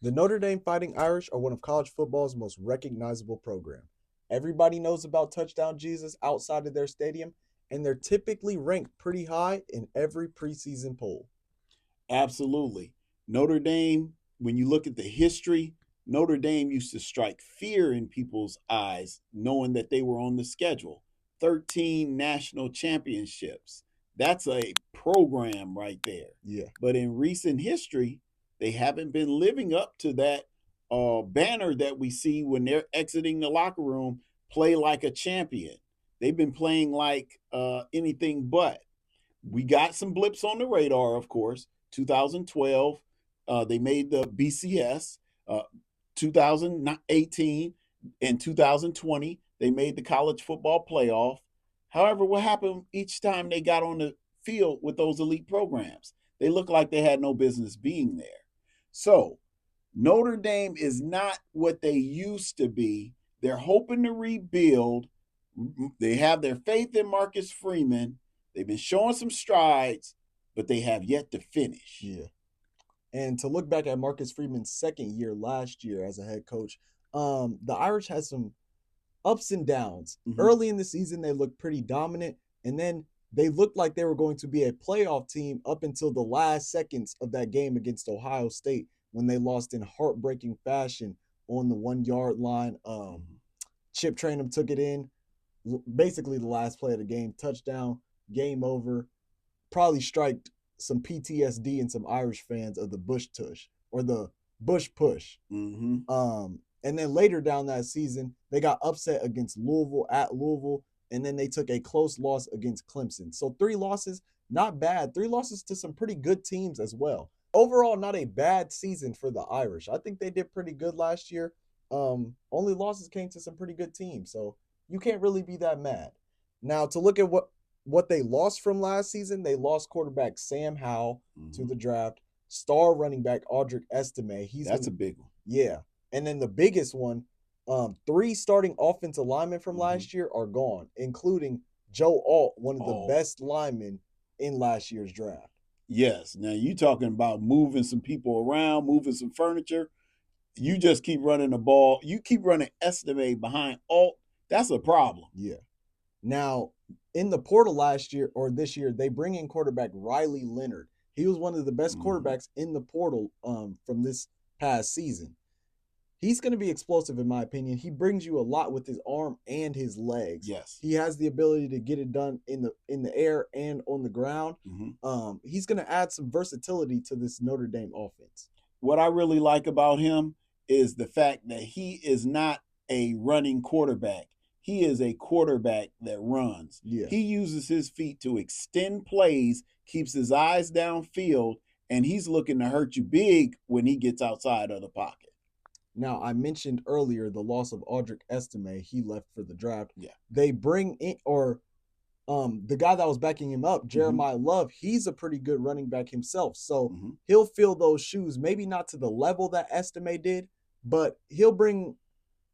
The Notre Dame Fighting Irish are one of college football's most recognizable programs. Everybody knows about Touchdown Jesus outside of their stadium, and they're typically ranked pretty high in every preseason poll. Absolutely. Notre Dame, when you look at the history, Notre Dame used to strike fear in people's eyes, knowing that they were on the schedule. 13 national championships. That's a program right there. Yeah. But in recent history, they haven't been living up to that banner that we see when they're exiting the locker room, play like a champion. They've been playing like anything but. We got some blips on the radar, of course. 2012, they made the BCS. 2018 and 2020, they made the college football playoff. However, what happened each time they got on the field with those elite programs? They looked like they had no business being there. So, Notre Dame is not what they used to be. They're hoping to rebuild. They have their faith in Marcus Freeman. They've been showing some strides, but they have yet to finish. Yeah. And to look back at Marcus Freeman's second year last year as a head coach, the Irish had some ups and downs. Mhm. Early in the season, they looked pretty dominant, and then they looked like they were going to be a playoff team up until the last seconds of that game against Ohio State when they lost in heartbreaking fashion on the 1 yard line. Chip Trainum took it in, basically the last play of the game, touchdown, game over. Probably striked some PTSD in some Irish fans of the Bush Tush or the Bush Push. Mm-hmm. And then later down that season, they got upset against Louisville at Louisville, and then they took a close loss against Clemson. So 3 losses, not bad. 3 losses to some pretty good teams as well. Overall, not a bad season for the Irish. I think they did pretty good last year. Only losses came to some pretty good teams, so you can't really be that mad. Now, to look at what they lost from last season, they lost quarterback Sam Howell to the draft, star running back Audric Estime. That's a big one. Yeah. And then the biggest one, 3 starting offensive linemen from last year are gone, including Joe Alt, one of the best linemen in last year's draft. Yes. Now you talking about moving some people around, moving some furniture. You just keep running the ball. You keep running Estime behind Alt. That's a problem. Yeah. Now, in the portal last year or this year, they bring in quarterback Riley Leonard. He was one of the best quarterbacks in the portal from this past season. He's going to be explosive, in my opinion. He brings you a lot with his arm and his legs. Yes. He has the ability to get it done in the air and on the ground. He's going to add some versatility to this Notre Dame offense. What I really like about him is the fact that he is not a running quarterback. He is a quarterback that runs. Yeah. He uses his feet to extend plays, keeps his eyes downfield, and he's looking to hurt you big when he gets outside of the pocket. Now, I mentioned earlier the loss of Audric Estime. He left for the draft. Yeah. They bring in, the guy that was backing him up, Jeremiah Love, he's a pretty good running back himself. So he'll fill those shoes, maybe not to the level that Estime did, but he'll bring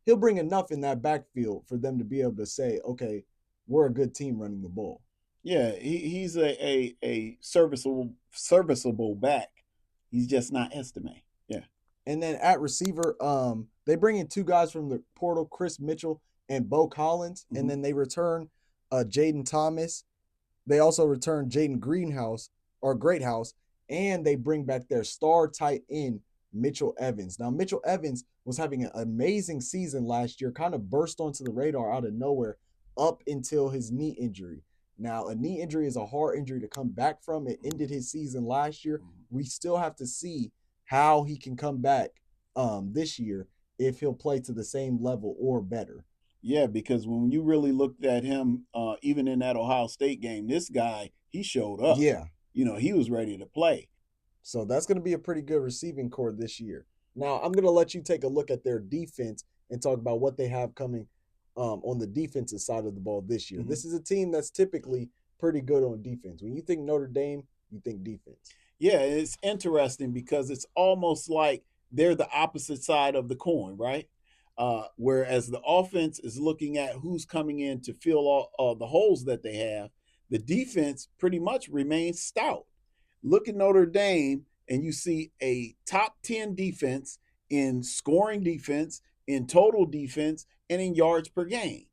enough in that backfield for them to be able to say, okay, we're a good team running the ball. Yeah, he's a serviceable back. He's just not Estime. Yeah. And then at receiver, they bring in 2 guys from the portal, Chris Mitchell and Bo Collins, and then they return Jaden Thomas. They also return Jaden Greathouse, and they bring back their star tight end, Mitchell Evans. Now, Mitchell Evans was having an amazing season last year, kind of burst onto the radar out of nowhere up until his knee injury. Now, a knee injury is a hard injury to come back from. It ended his season last year. We still have to see how he can come back this year, if he'll play to the same level or better. Yeah, because when you really looked at him, even in that Ohio State game, this guy, he showed up. Yeah. He was ready to play. So that's going to be a pretty good receiving core this year. Now, I'm going to let you take a look at their defense and talk about what they have coming on the defensive side of the ball this year. This is a team that's typically pretty good on defense. When you think Notre Dame, you think defense. Yeah, it's interesting because it's almost like they're the opposite side of the coin, right? Whereas the offense is looking at who's coming in to fill all the holes that they have, the defense pretty much remains stout. Look at Notre Dame, and you see a top 10 defense in scoring defense, in total defense, and in yards per game.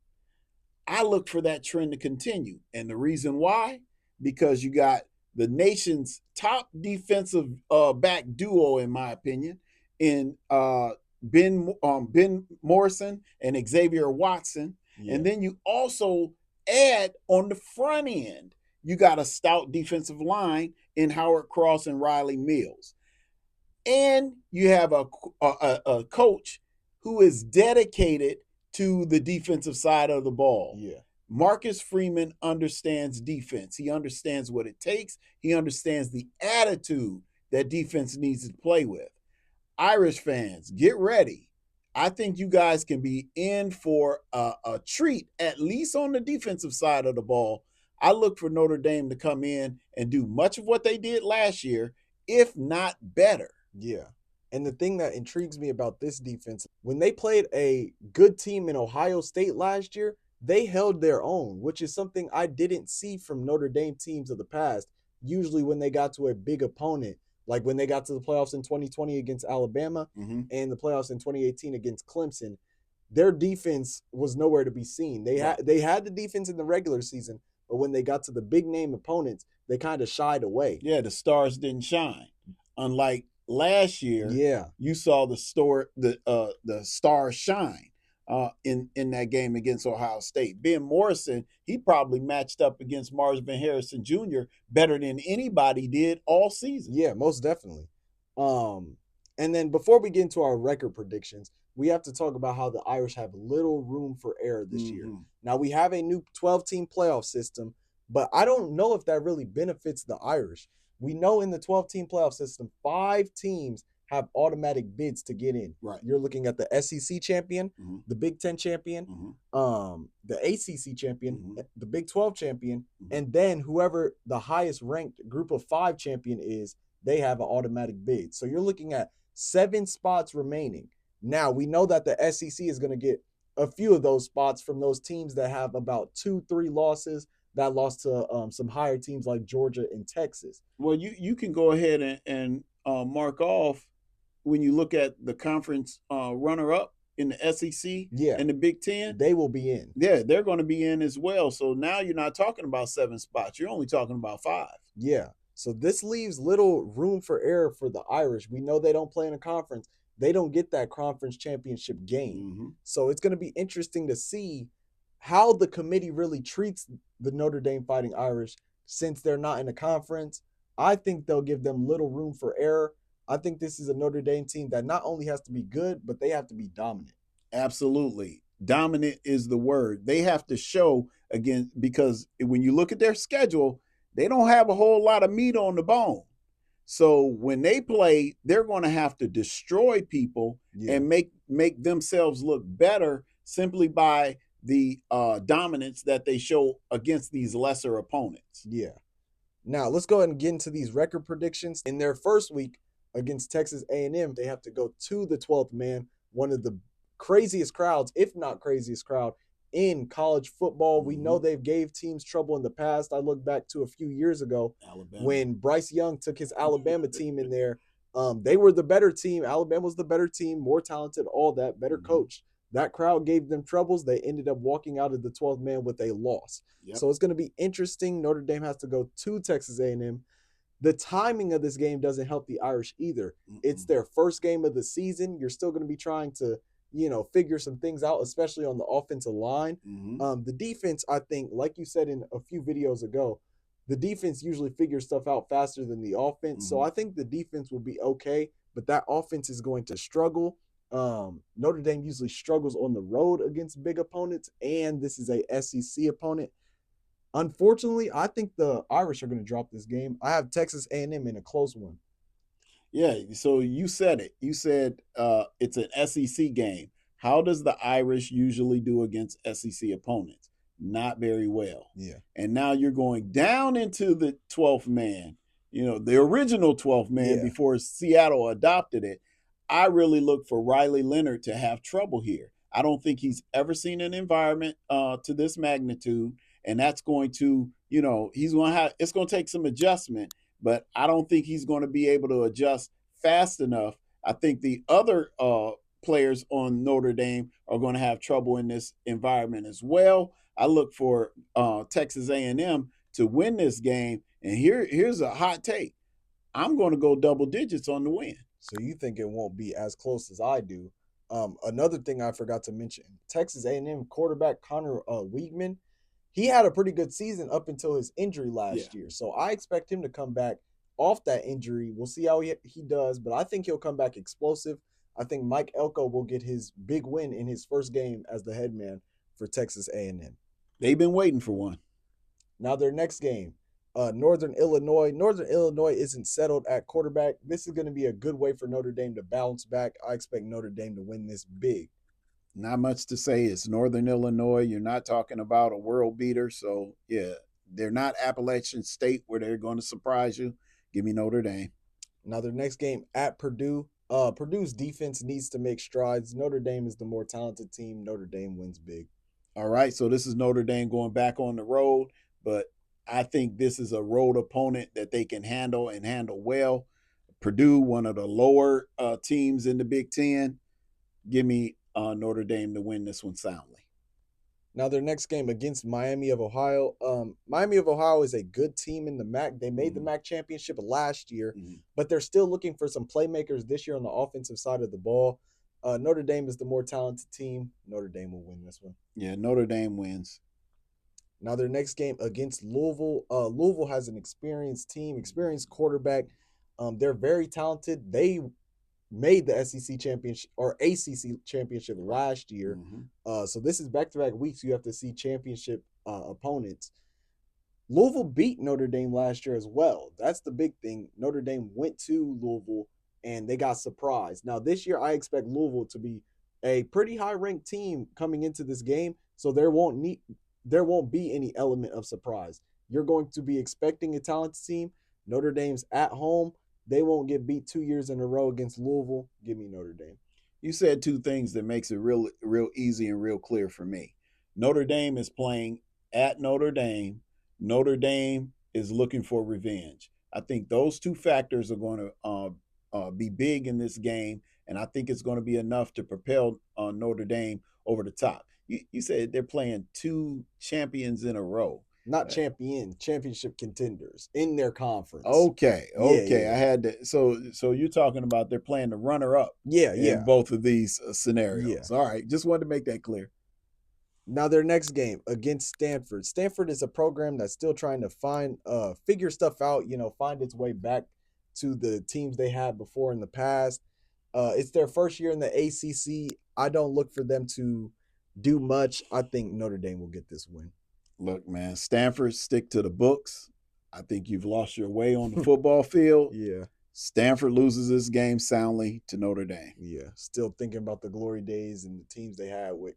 I look for that trend to continue. And the reason why, because you got the nation's top defensive back duo, in my opinion, in Ben Morrison and Xavier Watson. Yeah. And then you also add on the front end, you got a stout defensive line in Howard Cross and Riley Mills. And you have a coach who is dedicated to the defensive side of the ball. Yeah. Marcus Freeman understands defense. He understands what it takes. He understands the attitude that defense needs to play with. Irish fans, get ready. I think you guys can be in for a treat, at least on the defensive side of the ball. I look for Notre Dame to come in and do much of what they did last year, if not better. Yeah. And the thing that intrigues me about this defense, when they played a good team in Ohio State last year, they held their own, which is something I didn't see from Notre Dame teams of the past. Usually when they got to a big opponent, like when they got to the playoffs in 2020 against Alabama and the playoffs in 2018 against Clemson, their defense was nowhere to be seen. They had the defense in the regular season, but when they got to the big name opponents, they kind of shied away. Yeah, the stars didn't shine. Unlike last year, Yeah, you saw the stars shine in that game against Ohio State. Ben Morrison, he probably matched up against Marvin Harrison Jr. better than anybody did all season. Yeah, most definitely. And then before we get into our record predictions, we have to talk about how the Irish have little room for error this year. Now, we have a new 12-team playoff system, but I don't know if that really benefits the Irish. We know in the 12-team playoff system, 5 teams have automatic bids to get in. Right. You're looking at the SEC champion, the Big Ten champion, the ACC champion, the Big 12 champion, and then whoever the highest ranked group of 5 champion is, they have an automatic bid. So you're looking at 7 spots remaining. Now, we know that the SEC is going to get a few of those spots from those teams that have about 2-3 losses that lost to some higher teams like Georgia and Texas. Well, you can go ahead and mark off when you look at the conference runner-up in the SEC and the Big Ten. They will be in. Yeah, they're going to be in as well. So now you're not talking about 7 spots. You're only talking about 5. Yeah. So this leaves little room for error for the Irish. We know they don't play in a conference. They don't get that conference championship game. So it's going to be interesting to see how the committee really treats the Notre Dame Fighting Irish since they're not in a conference. I think they'll give them little room for error. I think this is a Notre Dame team that not only has to be good, but they have to be dominant. Absolutely. Dominant is the word. They have to show, again, because when you look at their schedule, they don't have a whole lot of meat on the bone. So when they play, they're going to have to destroy people and make themselves look better simply by the dominance that they show against these lesser opponents. Yeah. Now, let's go ahead and get into these record predictions. In their first week against Texas A&M, they have to go to the 12th man, one of the craziest crowds, if not craziest crowd, in college football. We know they've gave teams trouble in the past. I look back to a few years ago when Bryce Young took his Alabama team in there. They were the better team. Alabama was the better team, more talented, all that, better coached. That crowd gave them troubles. They ended up walking out of the 12th man with a loss. So it's going to be interesting. Notre Dame has to go to Texas A&M. The timing of this game doesn't help the Irish either. It's their first game of the season. You're still going to be trying to, figure some things out, especially on the offensive line. The defense, I think, like you said in a few videos ago, the defense usually figures stuff out faster than the offense. So I think the defense will be okay, but that offense is going to struggle. Notre Dame usually struggles on the road against big opponents, and this is a SEC opponent. Unfortunately, I think the Irish are going to drop this game. I have Texas A&M in a close one. Yeah, so you said it. You said it's an SEC game. How does the Irish usually do against SEC opponents? Not very well. Yeah. And now you're going down into the 12th man, the original 12th man before Seattle adopted it. I really look for Riley Leonard to have trouble here. I don't think he's ever seen an environment to this magnitude, and that's going to, it's going to take some adjustment, but I don't think he's going to be able to adjust fast enough. I think the other players on Notre Dame are going to have trouble in this environment as well. I look for Texas A&M to win this game, and here's a hot take. I'm going to go double digits on the win. So you think it won't be as close as I do? Another thing I forgot to mention: Texas A&M quarterback Connor Weigman, he had a pretty good season up until his injury Yeah. last year. So I expect him to come back off that injury. We'll see how he does, but I think he'll come back explosive. I think Mike Elko will get his big win in his first game as the head man for Texas A&M. They've been waiting for one. Now their next game, Northern Illinois. Northern Illinois isn't settled at quarterback. This is going to be a good way for Notre Dame to bounce back. I expect Notre Dame to win this big. Not much to say. It's Northern Illinois. You're not talking about a world beater. So, yeah, they're not Appalachian State where they're going to surprise you. Give me Notre Dame. Now their next game at Purdue. Purdue's defense needs to make strides. Notre Dame is the more talented team. Notre Dame wins big. All right. So this is Notre Dame going back on the road, but I think this is a road opponent that they can handle and handle well. Purdue, one of the lower teams in the Big Ten. Give me Notre Dame to win this one soundly. Now their next game against Miami of Ohio. Miami of Ohio is a good team in the MAC. They made the MAC championship last year, but they're still looking for some playmakers this year on the offensive side of the ball. Notre Dame is the more talented team. Notre Dame will win this one. Yeah, Notre Dame wins. Now their next game against Louisville. Louisville has an experienced team, experienced quarterback. They're very talented. They made the SEC championship or ACC championship last year. So this is back-to-back weeks. You have to see championship opponents. Louisville beat Notre Dame last year as well. That's the big thing. Notre Dame went to Louisville and they got surprised. Now this year, I expect Louisville to be a pretty high-ranked team coming into this game. So there won't be any element of surprise. You're going to be expecting a talented team. Notre Dame's at home. They won't get beat 2 years in a row against Louisville. Give me Notre Dame. You said two things that makes it real easy and real clear for me. Notre Dame is playing at Notre Dame. Notre Dame is looking for revenge. I think those two factors are going to be big in this game, and I think it's going to be enough to propel Notre Dame over the top. You said they're playing two champions in a row. Not championship contenders in their conference. Okay. Yeah. I had to. So you're talking about they're playing the runner up. Yeah. In both of these scenarios. Yeah. All right. Just wanted to make that clear. Now their next game against Stanford. Stanford is a program that's still trying to figure stuff out. Find its way back to the teams they had before in the past. It's their first year in the ACC. I don't look for them to do much. I think Notre Dame will get this win. Look, man, Stanford, stick to the books. I think you've lost your way on the football field. Yeah. Stanford loses this game soundly to Notre Dame. Yeah. Still thinking about the glory days and the teams they had with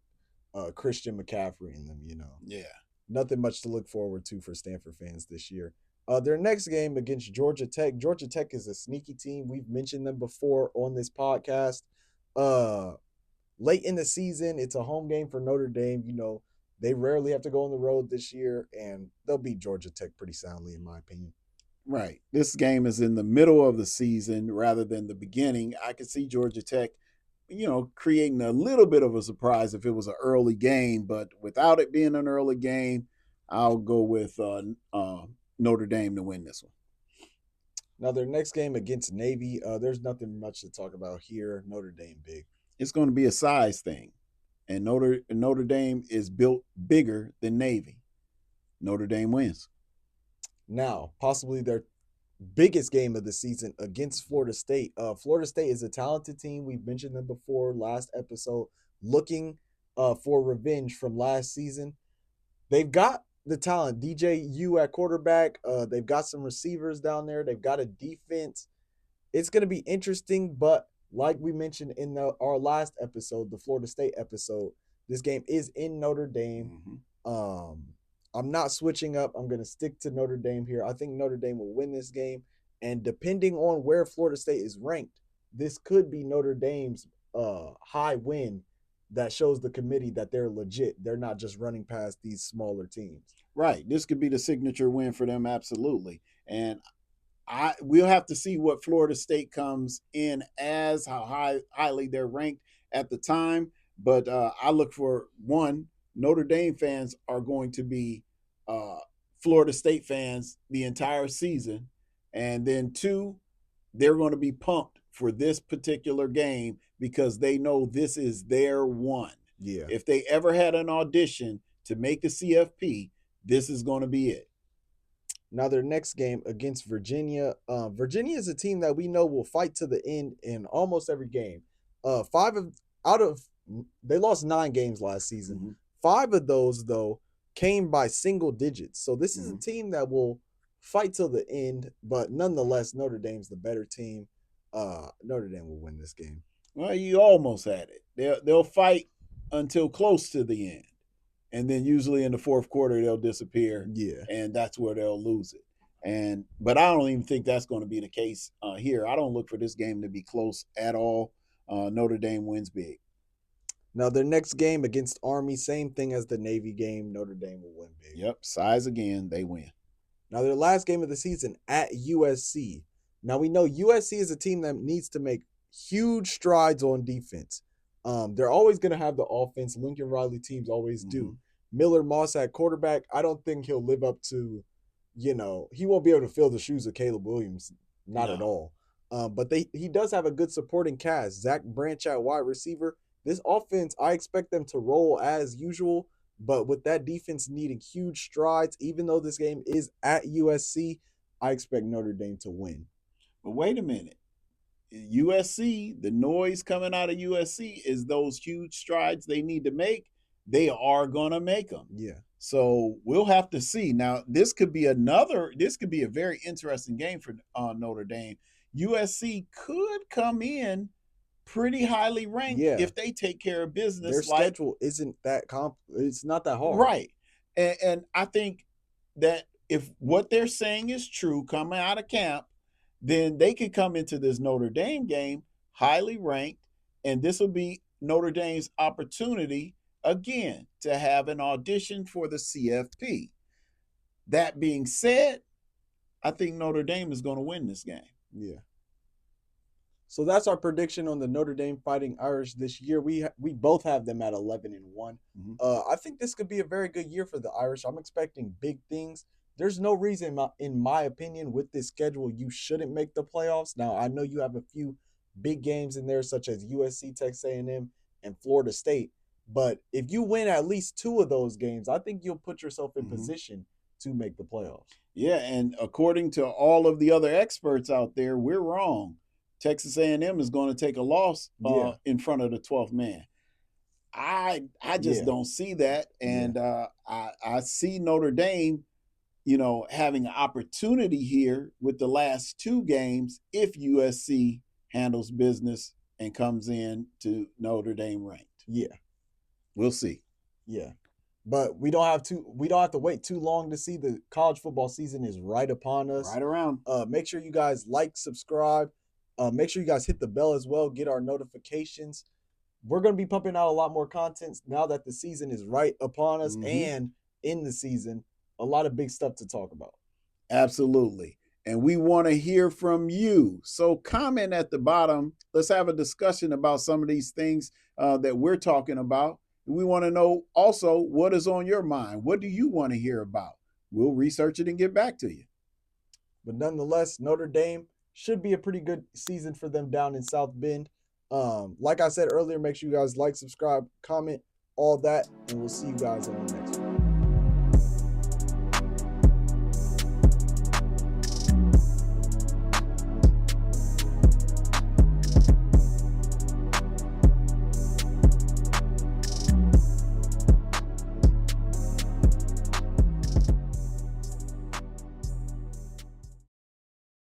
Christian McCaffrey in them, Yeah. Nothing much to look forward to for Stanford fans this year. Their next game against Georgia Tech. Georgia Tech is a sneaky team. We've mentioned them before on this podcast. Late in the season, it's a home game for Notre Dame. They rarely have to go on the road this year, and they'll beat Georgia Tech pretty soundly, in my opinion. Right. This game is in the middle of the season rather than the beginning. I could see Georgia Tech, creating a little bit of a surprise if it was an early game, but without it being an early game, I'll go with Notre Dame to win this one. Now, their next game against Navy, there's nothing much to talk about here. Notre Dame big. It's going to be a size thing. And Notre Dame is built bigger than Navy. Notre Dame wins. Now, possibly their biggest game of the season against Florida State. Florida State is a talented team. We've mentioned them before last episode, looking for revenge from last season. They've got the talent. DJU at quarterback. They've got some receivers down there. They've got a defense. It's going to be interesting, but like we mentioned in our last episode, the Florida State episode, this game is in Notre Dame. I'm not switching up. I'm going to stick to Notre Dame here. I think Notre Dame will win this game. And depending on where Florida State is ranked, this could be Notre Dame's high win that shows the committee that they're legit. They're not just running past these smaller teams. Right. This could be the signature win for them, absolutely. And We'll have to see what Florida State comes in as, how highly they're ranked at the time. But I look for one, Notre Dame fans are going to be uh, Florida State fans the entire season, and then two, they're going to be pumped for this particular game because they know this is their one. Yeah. If they ever had an audition to make the CFP, this is going to be it. Now their next game against Virginia. Virginia is a team that we know will fight to the end in almost every game. They lost 9 games last season. Mm-hmm. 5 of those though came by single digits. So this is a team that will fight till the end, but nonetheless, Notre Dame's the better team. Notre Dame will win this game. Well, you almost had it. They'll fight until close to the end, and then usually in the fourth quarter they'll disappear. Yeah, and that's where they'll lose it. But I don't even think that's going to be the case here. I don't look for this game to be close at all. Notre Dame wins big. Now their next game against Army, same thing as the Navy game. Notre Dame will win big. Yep, size again, they win. Now their last game of the season at USC. Now we know USC is a team that needs to make huge strides on defense. They're always going to have the offense. Lincoln Riley teams always do. Miller Moss at quarterback, I don't think he'll live up to, he won't be able to fill the shoes of Caleb Williams. Not at all. But he does have a good supporting cast. Zach Branch at wide receiver. This offense, I expect them to roll as usual. But with that defense needing huge strides, even though this game is at USC, I expect Notre Dame to win. But wait a minute. USC, the noise coming out of USC is those huge strides they need to make. They are going to make them. Yeah. So we'll have to see. Now, this could be a very interesting game for Notre Dame. USC could come in pretty highly ranked if they take care of business. Their schedule isn't that it's not that hard. Right. And I think that if what they're saying is true coming out of camp, then they could come into this Notre Dame game highly ranked, and this will be Notre Dame's opportunity again to have an audition for the CFP. That being said, I think Notre Dame is going to win this game. Yeah. So that's our prediction on the Notre Dame Fighting Irish this year. We both have them at 11-1. I think this could be a very good year for the Irish. I'm expecting big things. There's no reason, in my opinion, with this schedule, you shouldn't make the playoffs. Now, I know you have a few big games in there, such as USC, Texas A&M, and Florida State. But if you win at least 2 of those games, I think you'll put yourself in position to make the playoffs. Yeah, and according to all of the other experts out there, we're wrong. Texas A&M is going to take a loss in front of the 12th man. I just don't see that. And I see Notre Dame, having an opportunity here with the last 2 games if USC handles business and comes in to Notre Dame ranked. Yeah. We'll see. Yeah. But we don't have to wait too long to see. The college football season is right upon us. Right around. Make sure you guys like, subscribe. Make sure you guys hit the bell as well. Get our notifications. We're going to be pumping out a lot more content now that the season is right upon us, and in the season, a lot of big stuff to talk about. Absolutely. And we want to hear from you. So comment at the bottom. Let's have a discussion about some of these things that we're talking about. We want to know also what is on your mind. What do you want to hear about? We'll research it and get back to you. But nonetheless, Notre Dame should be a pretty good season for them down in South Bend. Like I said earlier, make sure you guys like, subscribe, comment, all that, and we'll see you guys on the next one.